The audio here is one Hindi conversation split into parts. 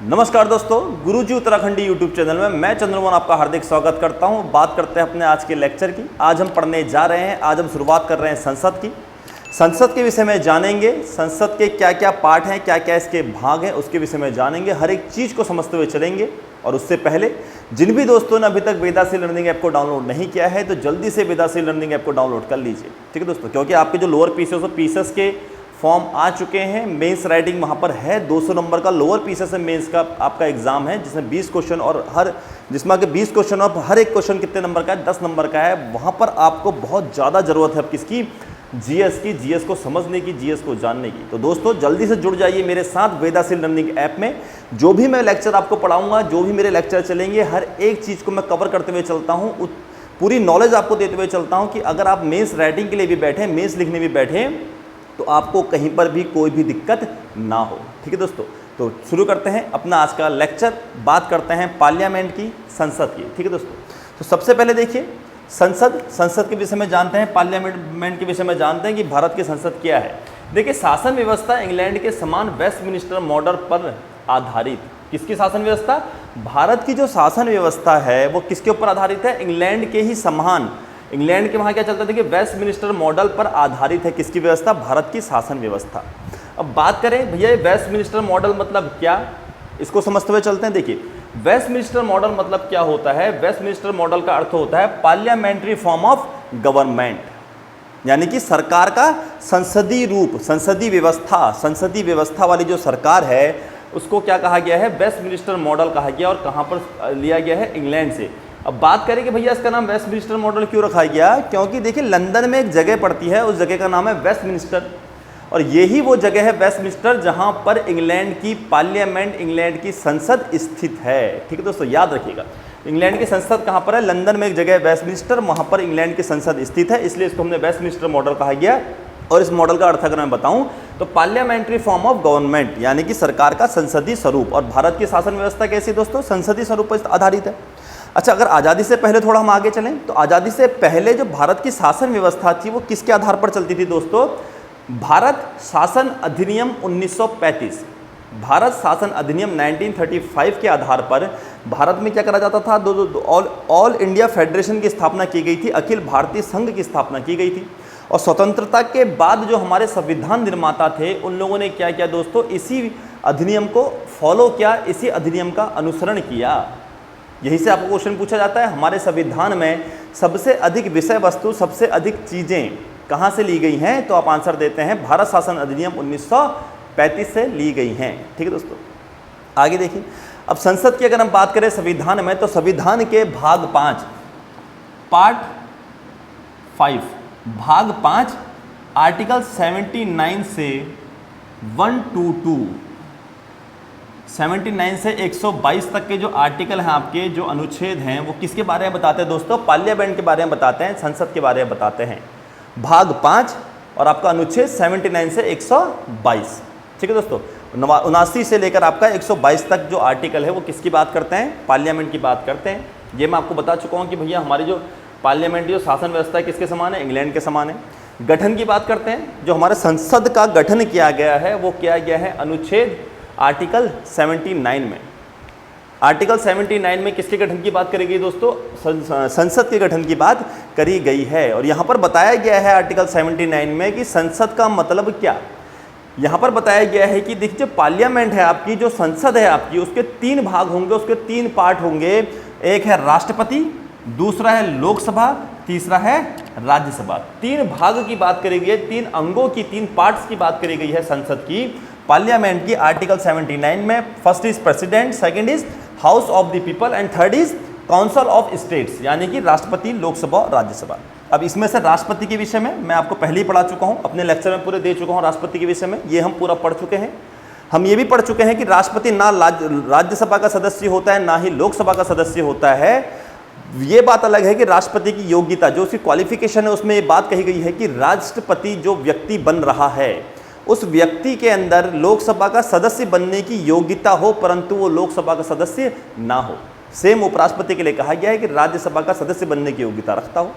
नमस्कार दोस्तों, गुरुजी उत्तराखंडी यूट्यूब चैनल में मैं चंद्रमोहन आपका हार्दिक स्वागत करता हूं। बात करते हैं अपने आज के लेक्चर की। आज हम पढ़ने जा रहे हैं, आज हम शुरुआत कर रहे हैं संसद की। संसद के विषय में जानेंगे, संसद के क्या क्या पार्ट हैं, क्या क्या इसके भाग हैं, उसके विषय में जानेंगे। हर एक चीज़ को समझते हुए चलेंगे। और उससे पहले जिन भी दोस्तों ने अभी तक वेदासी लर्निंग ऐप को डाउनलोड नहीं किया है तो जल्दी से वेदासी लर्निंग ऐप को डाउनलोड कर लीजिए, ठीक है दोस्तों। क्योंकि आपके जो लोअर पीसेस के फॉर्म आ चुके हैं, मेंस राइटिंग वहाँ पर है। 200 नंबर का लोअर पीसेस में मेंस का आपका एग्जाम है, जिसमें 20 क्वेश्चन और जिसमें आगे 20 क्वेश्चन और हर एक क्वेश्चन कितने नंबर का है, 10 नंबर का है। वहाँ पर आपको बहुत ज़्यादा ज़रूरत है किसकी, जीएस की, जीएस को समझने की, जीएस को जानने की। तो दोस्तों जल्दी से जुड़ जाइए मेरे साथ वेदासी लर्निंग ऐप में। जो भी मैं लेक्चर आपको पढ़ाऊँगा, जो भी मेरे लेक्चर चलेंगे, हर एक चीज़ को मैं कवर करते हुए चलता हूँ, पूरी नॉलेज आपको देते हुए चलता हूँ कि अगर आप मेंस राइटिंग के लिए भी बैठे, मेंस लिखने भी बैठे, तो आपको कहीं पर भी कोई भी दिक्कत ना हो, ठीक है दोस्तों। तो शुरू करते हैं अपना आज का लेक्चर। बात करते हैं पार्लियामेंट की, संसद की, ठीक है दोस्तों। तो सबसे पहले देखिए संसद के विषय में जानते हैं, पार्लियामेंट के विषय में जानते हैं कि भारत की संसद क्या है। देखिए, शासन व्यवस्था इंग्लैंड के समान वेस्टमिनिस्टर मॉडल पर आधारित। किसकी शासन व्यवस्था? भारत की जो शासन व्यवस्था है वो किसके ऊपर आधारित है? इंग्लैंड के ही समान, इंग्लैंड के वहाँ क्या चलता है कि वेस्टमिनिस्टर मॉडल पर आधारित है। किसकी व्यवस्था? भारत की शासन व्यवस्था। अब बात करें भैया वेस्टमिनिस्टर मॉडल मतलब क्या, इसको समझते हुए चलते हैं। देखिए, वेस्टमिनिस्टर मॉडल मतलब क्या होता है? वेस्टमिनिस्टर मॉडल का अर्थ होता है पार्लियामेंट्री फॉर्म ऑफ गवर्नमेंट, यानी कि सरकार का संसदीय रूप, संसदीय व्यवस्था वाली जो सरकार है उसको क्या कहा गया है? वेस्टमिनिस्टर मॉडल कहा गया। और कहाँ पर लिया गया है? इंग्लैंड से। अब बात करें कि भैया इसका नाम वेस्टमिनिस्टर मॉडल क्यों रखा गया? क्योंकि देखिए लंदन में एक जगह पड़ती है, उस जगह का नाम है वेस्टमिनिस्टर। और यही वो जगह है वेस्टमिनिस्टर जहां पर इंग्लैंड की पार्लियामेंट, इंग्लैंड की संसद स्थित है, ठीक है दोस्तों, याद रखिएगा। इंग्लैंड की संसद कहां पर है? लंदन में एक जगह है वेस्टमिनिस्टर, वहां पर इंग्लैंड की संसद स्थित है, इसलिए इसको हमने वेस्टमिनिस्टर मॉडल कहा गया। और इस मॉडल का अर्थ अगर मैं बताऊं तो पार्लियामेंट्री फॉर्म ऑफ गवर्नमेंट, यानी कि सरकार का संसदीय स्वरूप। और भारत की शासन व्यवस्था कैसी दोस्तों? संसदीय स्वरूप पर आधारित है। अच्छा, अगर आज़ादी से पहले थोड़ा हम आगे चलें तो आज़ादी से पहले जो भारत की शासन व्यवस्था थी वो किसके आधार पर चलती थी दोस्तों? भारत शासन अधिनियम 1935, भारत शासन अधिनियम 1935 के आधार पर भारत में क्या करा जाता था? ऑल इंडिया फेडरेशन की स्थापना की गई थी, अखिल भारतीय संघ की स्थापना की गई थी। और स्वतंत्रता के बाद जो हमारे संविधान निर्माता थे उन लोगों ने क्या किया दोस्तों? इसी अधिनियम को फॉलो किया, इसी अधिनियम का अनुसरण किया। यही से आपको क्वेश्चन पूछा जाता है हमारे संविधान में सबसे अधिक विषय वस्तु, सबसे अधिक चीज़ें कहाँ से ली गई हैं? तो आप आंसर देते हैं भारत शासन अधिनियम 1935 से ली गई हैं, ठीक है दोस्तों। आगे देखिए, अब संसद की अगर हम बात करें संविधान में तो संविधान के भाग 5, पार्ट 5, भाग 5, आर्टिकल 79 से 122, 79 से 122 तक के जो आर्टिकल हैं आपके, जो अनुच्छेद हैं, वो किसके बारे में बताते हैं दोस्तों? पार्लियामेंट के बारे में बताते हैं, संसद के बारे में बताते हैं। भाग 5 और आपका अनुच्छेद 79 से 122, ठीक है दोस्तों। 79 से लेकर आपका 122 तक जो आर्टिकल है वो किसकी बात करते हैं? पार्लियामेंट की बात करते हैं। ये मैं आपको बता चुका हूँ कि भैया हमारी जो पार्लियामेंट जो शासन व्यवस्था है किसके समान है? इंग्लैंड के समान है। गठन की बात करते हैं, जो हमारे संसद का गठन किया गया है वो किया गया है अनुच्छेद आर्टिकल 79 में। आर्टिकल 79 में किसके गठन की बात करी गई दोस्तों? संसद के गठन की बात करी गई है। और यहाँ पर बताया गया है आर्टिकल 79 में कि संसद का मतलब क्या। यहाँ पर बताया गया है कि देखिए, पार्लियामेंट है आपकी, जो संसद है आपकी, उसके 3 भाग होंगे, उसके 3 पार्ट होंगे। एक है राष्ट्रपति, दूसरा है लोकसभा, तीसरा है राज्यसभा। 3 भाग की बात करी गई है, 3 अंगों की, 3 पार्ट्स की बात करी गई है संसद की, पार्लियामेंट की आर्टिकल 79 में। First is president, second is house of the people and third is council of states, यानी कि राष्ट्रपति, लोकसभा और राज्यसभा। अब इसमें से राष्ट्रपति के विषय में मैं आपको पहले ही पढ़ा चुका हूं, अपने लेक्चर में पूरे दे चुका हूं। राष्ट्रपति के विषय में ये हम पूरा पढ़ चुके हैं। हम ये भी पढ़ चुके हैं कि राष्ट्रपति ना राज्यसभा का सदस्य होता है, ना ही लोकसभा का सदस्य होता है। ये बात अलग है कि राष्ट्रपति की योग्यता, जो उसकी क्वालिफिकेशन है, उसमें ये बात कही गई है कि राष्ट्रपति जो व्यक्ति बन रहा है उस व्यक्ति के अंदर लोकसभा का सदस्य बनने की योग्यता हो, परंतु वो लोकसभा का सदस्य ना हो। सेम उपराष्ट्रपति के लिए कहा गया है कि राज्यसभा का सदस्य बनने की योग्यता रखता हो।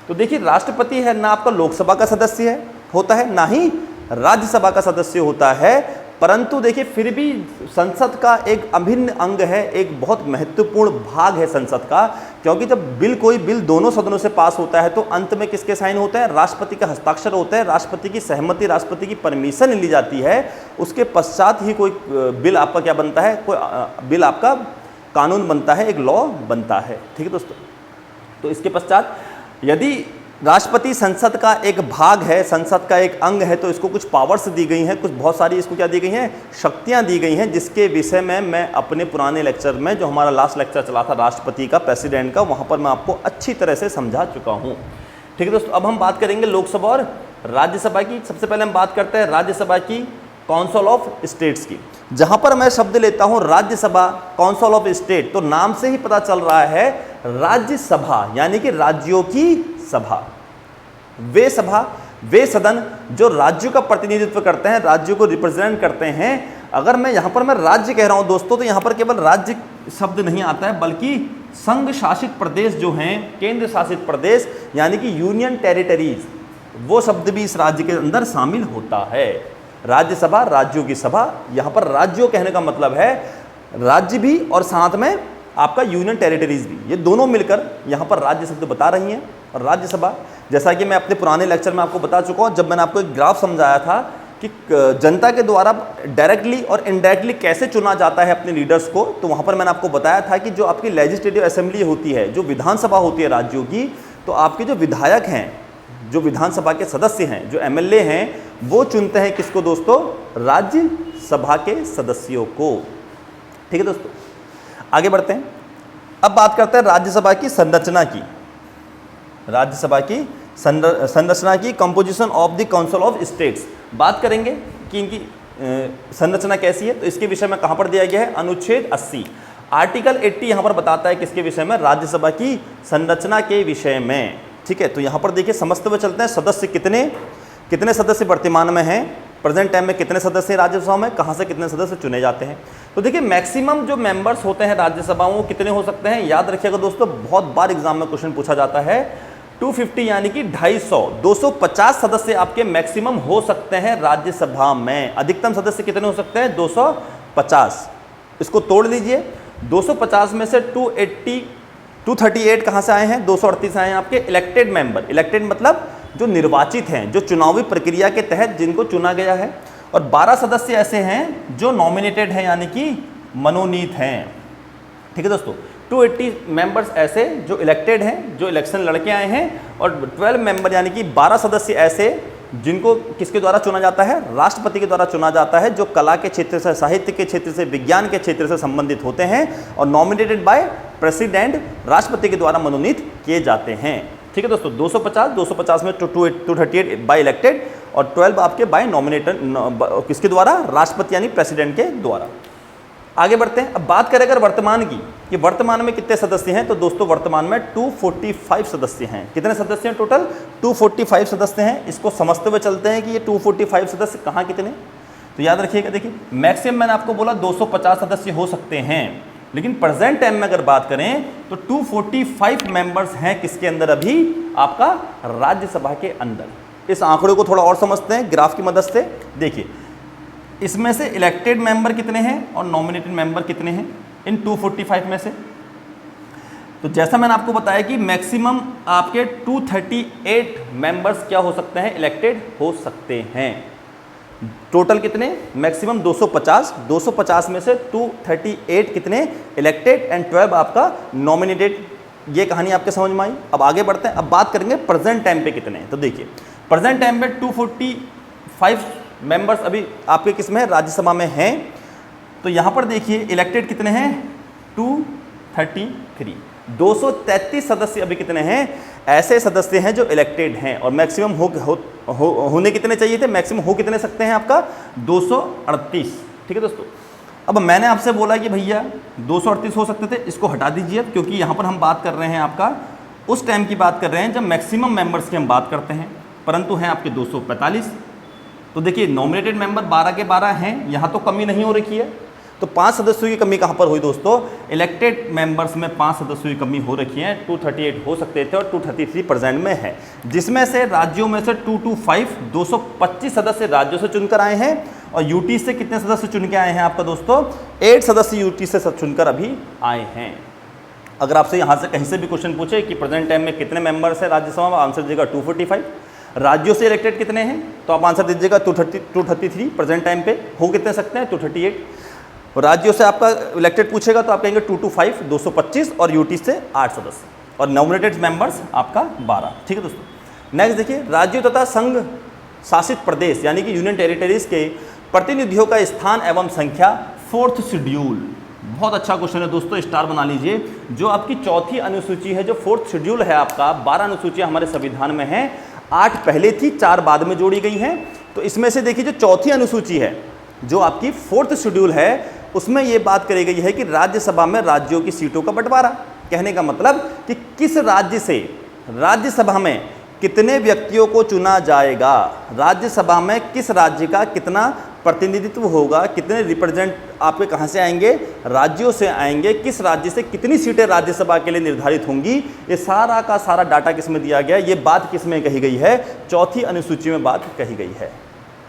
तो देखिए, राष्ट्रपति है ना आपका लोकसभा का सदस्य है होता है, ना ही राज्यसभा का सदस्य होता है, परंतु देखिए फिर भी संसद का एक अभिन्न अंग है, एक बहुत महत्वपूर्ण भाग है संसद का, क्योंकि जब कोई बिल दोनों सदनों से पास होता है तो अंत में किसके साइन होते हैं? राष्ट्रपति का हस्ताक्षर होता है, राष्ट्रपति की सहमति, राष्ट्रपति की परमिशन ली जाती है, उसके पश्चात ही कोई बिल आपका क्या बनता है, कोई बिल आपका कानून बनता है, एक लॉ बनता है। ठीक है दोस्तों, तो इसके पश्चात यदि राष्ट्रपति संसद का एक भाग है, संसद का एक अंग है, तो इसको कुछ पावर्स दी गई हैं, कुछ बहुत सारी इसको क्या दी गई हैं, शक्तियां दी गई हैं, जिसके विषय में मैं अपने पुराने लेक्चर में, जो हमारा लास्ट लेक्चर चला था राष्ट्रपति का, प्रेसिडेंट का, वहां पर मैं आपको अच्छी तरह से समझा चुका हूं। ठीक है दोस्तों, अब हम बात करेंगे लोकसभा और राज्यसभा की। सबसे पहले हम बात करते हैं राज्यसभा की, काउंसिल ऑफ स्टेट्स की। जहां पर मैं शब्द लेता हूं राज्यसभा, काउंसिल ऑफ स्टेट, तो नाम से ही पता चल रहा है राज्यसभा यानी कि राज्यों की सभा। वे सभा, वे सदन जो राज्यों का प्रतिनिधित्व करते हैं, राज्यों को रिप्रेजेंट करते हैं। अगर मैं यहां पर मैं राज्य कह रहा हूं दोस्तों, तो यहां पर केवल राज्य शब्द नहीं आता है, बल्कि संघ शासित प्रदेश जो हैं, केंद्र शासित प्रदेश यानी कि यूनियन टेरिटरीज, वो शब्द भी इस राज्य के अंदर शामिल होता है। राज्यसभा, राज्यों की सभा, यहां पर राज्यों कहने का मतलब है राज्य भी और साथ में आपका यूनियन टेरिटरीज भी, ये दोनों मिलकर यहां पर राज्य शब्द बता रही हैं। और राज्यसभा, जैसा कि मैं अपने पुराने लेक्चर में आपको बता चुका हूं, जब मैंने आपको एक ग्राफ समझाया था कि जनता के द्वारा डायरेक्टली और इनडायरेक्टली कैसे चुना जाता है अपने लीडर्स को, तो वहां पर मैंने आपको बताया था कि जो आपकी लेजिस्लेटिव असेंबली होती है, जो विधानसभा होती है राज्यों की, तो आपके जो विधायक हैं, जो विधानसभा के सदस्य हैं, जो एमएलए हैं, वो चुनते हैं किसको दोस्तों? राज्यसभा के सदस्यों को। ठीक है दोस्तों, आगे बढ़ते हैं। अब बात करते हैं राज्यसभा की संरचना की। राज्यसभा की संरचना की, composition of the council of states, बात करेंगे कि इनकी संरचना कैसी है। तो इसके विषय में कहां पर दिया गया है? अनुच्छेद 80, आर्टिकल 80 यहां पर बताता है किसके विषय में? राज्यसभा की संरचना के विषय में। ठीक है, तो यहां पर देखिए समझते हुए चलते हैं। सदस्य कितने सदस्य वर्तमान में हैं, प्रेजेंट टाइम में कितने सदस्य हैं राज्यसभा में, कहां से कितने सदस्य चुने जाते हैं। तो देखिए मैक्सिमम जो मेंबर्स होते हैं राज्यसभा, वो कितने हो सकते हैं? याद रखिएगा दोस्तों, बहुत बार एग्जाम में क्वेश्चन पूछा जाता है। 250 यानी कि 250, 250 सदस्य आपके मैक्सिमम हो सकते हैं राज्यसभा में। अधिकतम सदस्य कितने हो सकते हैं? 250। इसको तोड़ लीजिए, 250 में से 238 कहाँ से आए हैं? 238 आए हैं आपके इलेक्टेड मेंबर। इलेक्टेड मतलब जो निर्वाचित हैं, जो चुनावी प्रक्रिया के तहत जिनको चुना गया है। और 12 सदस्य ऐसे हैं जो नॉमिनेटेड हैं यानी कि मनोनीत हैं। ठीक है दोस्तों, 280 मेंबर्स ऐसे जो इलेक्टेड हैं, जो इलेक्शन लड़के आए हैं, और 12 मेंबर यानी कि 12 सदस्य ऐसे जिनको किसके द्वारा चुना जाता है? राष्ट्रपति के द्वारा चुना जाता है, जो कला के क्षेत्र से, साहित्य के क्षेत्र से, विज्ञान के क्षेत्र से संबंधित होते हैं और नॉमिनेटेड बाय प्रेसिडेंट, राष्ट्रपति के द्वारा मनोनीत किए जाते हैं। ठीक है दोस्तों, 250 में 238 बाय इलेक्टेड और 12 आपके बाय नॉमिनेटेड, किसके द्वारा? राष्ट्रपति यानी प्रेसिडेंट के द्वारा। आगे बढ़ते हैं। अब बात करें अगर वर्तमान की, कि वर्तमान में कितने सदस्य हैं, तो दोस्तों वर्तमान में 245 सदस्य हैं। कितने सदस्य हैं टोटल? 245 सदस्य हैं। इसको समझते हुए चलते हैं कि ये 245 सदस्य कहाँ कितने, तो याद रखिएगा। देखिए मैक्सिमम मैंने आपको बोला 250 सदस्य हो सकते हैं, लेकिन प्रेजेंट टाइम में अगर बात करें तो 245 मेंबर्स हैं किसके अंदर? अभी आपका राज्यसभा के अंदर। इस आंकड़े को थोड़ा और समझते हैं ग्राफ की मदद से। देखिए इसमें से इलेक्टेड मेंबर कितने हैं और नॉमिनेटेड मेंबर कितने हैं इन 245 में से? तो जैसा मैंने आपको बताया कि मैक्सिमम आपके 238 मेंबर्स क्या हो सकते हैं? इलेक्टेड हो सकते हैं। टोटल कितने? मैक्सिमम 250, 250 में से 238 कितने? इलेक्टेड एंड 12 आपका नॉमिनेटेड। ये कहानी आपके समझ में आई। अब आगे बढ़ते हैं। अब बात करेंगे प्रेजेंट टाइम पे कितने हैं। तो देखिए प्रेजेंट टाइम पे 245 मेंबर्स अभी आपके किसमें है? राज्यसभा में हैं। तो यहाँ पर देखिए इलेक्टेड कितने हैं? 233। 233 सदस्य अभी कितने हैं? ऐसे सदस्य हैं जो इलेक्टेड हैं। और मैक्सिमम होने कितने चाहिए थे? मैक्सिमम हो कितने सकते हैं आपका? 238। ठीक है दोस्तों, अब मैंने आपसे बोला कि भैया 238 हो सकते थे, इसको हटा दीजिए अब, क्योंकि यहाँ पर हम बात कर रहे हैं आपका उस टाइम की बात कर रहे हैं जब मैक्सिमम मेंबर्स की हम बात करते हैं, परंतु हैं आपके 245। तो देखिए नॉमिनेटेड मेंबर 12 के 12 हैं, यहाँ तो कमी नहीं हो रखी है। तो 5 सदस्यों की कमी कहाँ पर हुई दोस्तों? इलेक्टेड मेंबर्स में 5 सदस्यों की कमी हो रखी है। 238 हो सकते थे और 233 प्रेजेंट में है, जिसमें से राज्यों में से 225 225 सदस्य राज्यों से चुनकर आए हैं और यूटी से कितने सदस्य चुन के आए हैं आपका दोस्तों? 8 सदस्य यूटी से चुनकर अभी आए हैं। अगर आपसे यहाँ से कहीं से भी क्वेश्चन पूछे कि प्रेजेंट टाइम में कितने मेंबर्स हैं राज्यसभा में, आंसर दीजिएगा 245। राज्यों से इलेक्टेड कितने हैं तो आप आंसर दीजिएगा 233। प्रेजेंट टाइम पे हो कितने सकते हैं? 238। राज्यों से आपका इलेक्टेड पूछेगा तो आप कहेंगे 225, 225 और यूटी से 8 सदस्य और नॉमिनेटेड मेंबर्स आपका 12। ठीक है दोस्तों। नेक्स्ट देखिए, राज्यों तथा संघ शासित प्रदेश यानी कि यूनियन टेरिटरीज के प्रतिनिधियों का स्थान एवं संख्या, 4th शेड्यूल। बहुत अच्छा क्वेश्चन है दोस्तों, स्टार बना लीजिए। जो आपकी चौथी अनुसूची है, जो 4th शेड्यूल है आपका, 12 अनुसूचियां हमारे संविधान में हैं, 8 पहले थी, 4 बाद में जोड़ी गई हैं। तो इसमें से देखिए जो चौथी अनुसूची है, जो आपकी 4th शेड्यूल है, उसमें ये बात करी गई है कि राज्यसभा में राज्यों की सीटों का बंटवारा। कहने का मतलब कि किस राज्य से राज्यसभा में कितने व्यक्तियों को चुना जाएगा, राज्यसभा में किस राज्य का कितना प्रतिनिधित्व होगा, कितने रिप्रेजेंट आपके कहाँ से आएंगे, राज्यों से आएंगे, किस राज्य से कितनी सीटें राज्यसभा के लिए निर्धारित होंगी, ये सारा का सारा डाटा किस में दिया गया, ये बात किस में कही गई है? चौथी अनुसूची में बात कही गई है।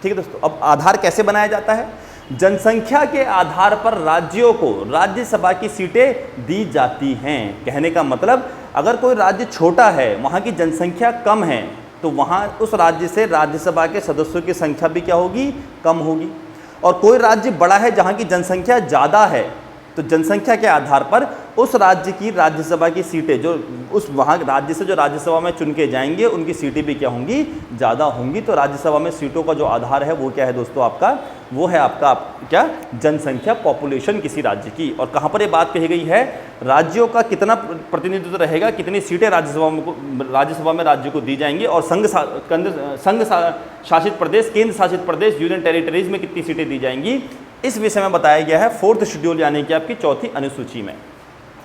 ठीक है दोस्तों। अब आधार कैसे बनाया जाता है? जनसंख्या के आधार पर राज्यों को राज्यसभा की सीटें दी जाती हैं। कहने का मतलब अगर कोई राज्य छोटा है, वहाँ की जनसंख्या कम है, तो वहाँ उस राज्य से राज्यसभा के सदस्यों की संख्या भी क्या होगी? कम होगी। और कोई राज्य बड़ा है जहाँ की जनसंख्या ज़्यादा है, तो जनसंख्या के आधार पर उस राज्य की राज्यसभा की सीटें, जो उस वहाँ राज्य से जो राज्यसभा में चुन के जाएंगे, उनकी सीटें भी क्या होंगी? ज़्यादा होंगी। तो राज्यसभा में सीटों का जो आधार है वो क्या है दोस्तों आपका? वो है आपका क्या? जनसंख्या, पॉपुलेशन किसी राज्य की। और कहाँ पर ये बात कही गई है? राज्यों का कितना प्रतिनिधित्व रहेगा, कितनी सीटें राज्यसभा में राज्य को दी जाएंगी, और संघ शासित प्रदेश, केंद्र शासित प्रदेश, यूनियन टेरिटरीज में कितनी सीटें दी जाएंगी, इस विषय में बताया गया है 4th शेड्यूल यानी कि आपकी चौथी अनुसूची में।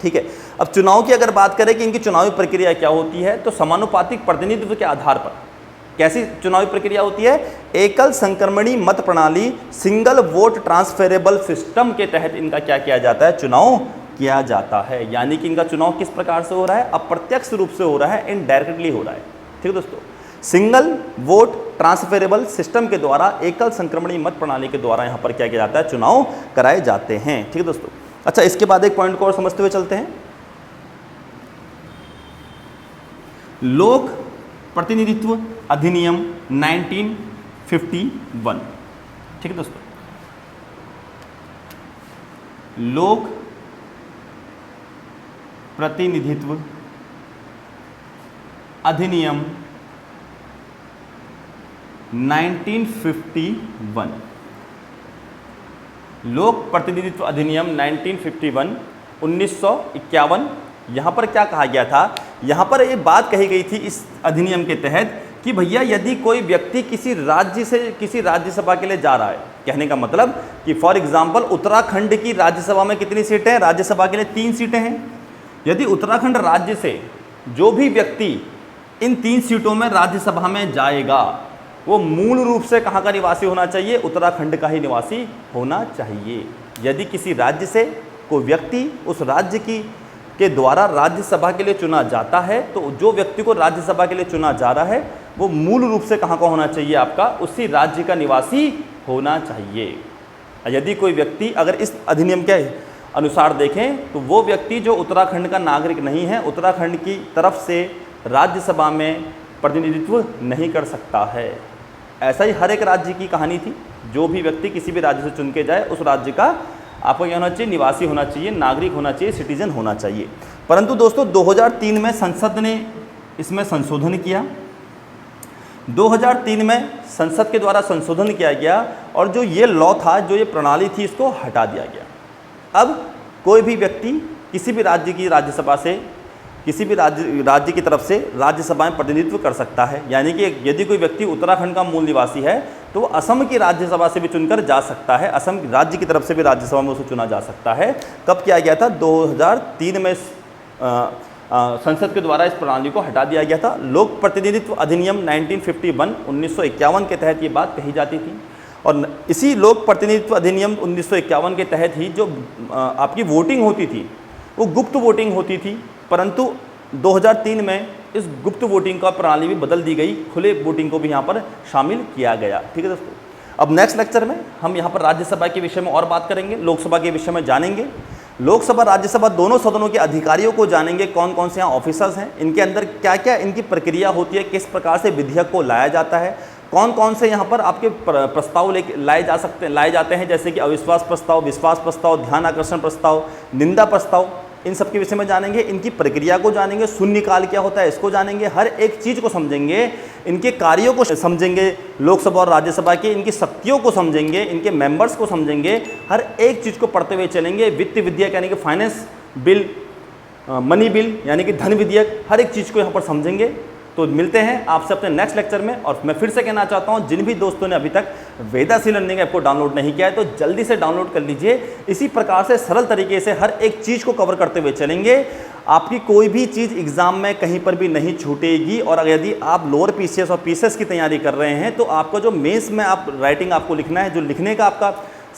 ठीक है। अब चुनाव की अगर बात करें कि इनकी चुनावी प्रक्रिया क्या होती है, तो समानुपातिक प्रतिनिधित्व के आधार पर कैसी चुनावी प्रक्रिया होती है? एकल संक्रमणी मत प्रणाली, सिंगल वोट ट्रांसफरेबल सिस्टम के तहत इनका क्या किया जाता है? चुनाव किया जाता है। यानी कि इनका चुनाव किस प्रकार से हो रहा है? अप्रत्यक्ष रूप से हो रहा है, इनडायरेक्टली हो रहा है। ठीक है दोस्तों। सिंगल वोट ट्रांसफरेबल सिस्टम के द्वारा, एकल संक्रमणी मत प्रणाली के द्वारा यहाँ पर क्या किया जाता है? चुनाव कराए जाते हैं। ठीक है दोस्तों। अच्छा, इसके बाद एक पॉइंट को और समझते हुए चलते हैं। लोक प्रतिनिधित्व अधिनियम 1951। ठीक है दोस्तों। लोक प्रतिनिधित्व अधिनियम 1951। लोक प्रतिनिधित्व अधिनियम 1951 1951। यहाँ पर क्या कहा गया था? यहाँ पर एक बात कही गई थी इस अधिनियम के तहत कि भैया यदि कोई व्यक्ति किसी राज्य से किसी राज्यसभा के लिए जा रहा है, कहने का मतलब कि फॉर एग्जांपल उत्तराखंड की राज्यसभा में कितनी सीटें हैं? राज्यसभा के लिए 3 सीटें हैं। यदि उत्तराखंड राज्य से जो भी व्यक्ति इन 3 सीटों में राज्यसभा में जाएगा, वो मूल रूप से कहाँ का निवासी होना चाहिए? उत्तराखंड का ही निवासी होना चाहिए। यदि किसी राज्य से कोई व्यक्ति उस राज्य के द्वारा राज्यसभा के लिए चुना जाता है, तो जो व्यक्ति को राज्यसभा के लिए चुना जा रहा है वो मूल रूप से कहाँ का होना चाहिए? आपका उसी राज्य का निवासी होना चाहिए। यदि कोई व्यक्ति अगर इस अधिनियम के अनुसार देखें तो वो व्यक्ति जो उत्तराखंड का नागरिक नहीं है, उत्तराखंड की तरफ से राज्यसभा में प्रतिनिधित्व नहीं कर सकता है। ऐसा ही हर एक राज्य की कहानी थी। जो भी व्यक्ति किसी भी राज्य से चुन के जाए, उस राज्य का आपको क्या होना चाहिए? निवासी होना चाहिए, नागरिक होना चाहिए, सिटीजन होना चाहिए। परंतु दोस्तों 2003 में संसद ने इसमें संशोधन किया। 2003 में संसद के द्वारा संशोधन किया गया और जो ये लॉ था, जो ये प्रणाली थी, इसको हटा दिया गया। अब कोई भी व्यक्ति किसी भी राज्य की राज्यसभा से, किसी भी राज्य की तरफ से राज्यसभा में प्रतिनिधित्व कर सकता है। यानी कि यदि कोई व्यक्ति उत्तराखंड का मूल निवासी है तो वो असम की राज्यसभा से भी चुनकर जा सकता है, असम राज्य की तरफ से भी राज्यसभा में उसे चुना जा सकता है। कब किया गया था? 2003 में संसद के द्वारा इस प्रणाली को हटा दिया गया था। लोक प्रतिनिधित्व अधिनियम 1951 1951 के तहत ये बात कही जाती थी। और इसी लोक प्रतिनिधित्व अधिनियम 1951 के तहत ही जो आपकी वोटिंग होती थी वो गुप्त वोटिंग होती थी। परंतु 2003 में इस गुप्त वोटिंग का प्रणाली भी बदल दी गई, खुले वोटिंग को भी यहाँ पर शामिल किया गया। ठीक है दोस्तों। अब नेक्स्ट लेक्चर में हम यहाँ पर राज्यसभा के विषय में और बात करेंगे, लोकसभा के विषय में जानेंगे, लोकसभा राज्यसभा दोनों सदनों के अधिकारियों को जानेंगे, कौन कौन से यहाँ ऑफिसर्स हैं, इनके अंदर क्या क्या इनकी प्रक्रिया होती है, किस प्रकार से विधेयक को लाया जाता है, कौन कौन से यहाँ पर आपके प्रस्ताव लाए जाते हैं, जैसे कि अविश्वास प्रस्ताव, विश्वास प्रस्ताव, ध्यान आकर्षण प्रस्ताव, निंदा प्रस्ताव, इन सब के विषय में जानेंगे, इनकी प्रक्रिया को जानेंगे, शून्यकाल क्या होता है इसको जानेंगे, हर एक चीज़ को समझेंगे, इनके कार्यों को समझेंगे, लोकसभा और राज्यसभा की इनकी शक्तियों को समझेंगे, इनके मेंबर्स को समझेंगे, हर एक चीज़ को पढ़ते हुए चलेंगे। वित्त विधेयक यानी कि फाइनेंस बिल, मनी बिल यानी कि धन विधेयक, हर एक चीज़ को यहाँ पर समझेंगे। तो मिलते हैं आपसे अपने नेक्स्ट लेक्चर में। और मैं फिर से कहना चाहता हूं, जिन भी दोस्तों ने अभी तक वेदासी लर्निंग ऐप को डाउनलोड नहीं किया है तो जल्दी से डाउनलोड कर लीजिए। इसी प्रकार से सरल तरीके से हर एक चीज़ को कवर करते हुए चलेंगे, आपकी कोई भी चीज़ एग्जाम में कहीं पर भी नहीं छूटेगी। और यदि आप लोअर पीसीएस और पीसीएस की तैयारी कर रहे हैं तो आपका जो मेंस में आप राइटिंग आपको लिखना है, जो लिखने का आपका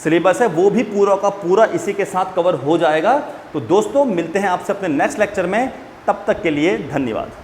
सिलेबस है वो भी पूरा का पूरा इसी के साथ कवर हो जाएगा। तो दोस्तों मिलते हैं आपसे अपने नेक्स्ट लेक्चर में, तब तक के लिए धन्यवाद।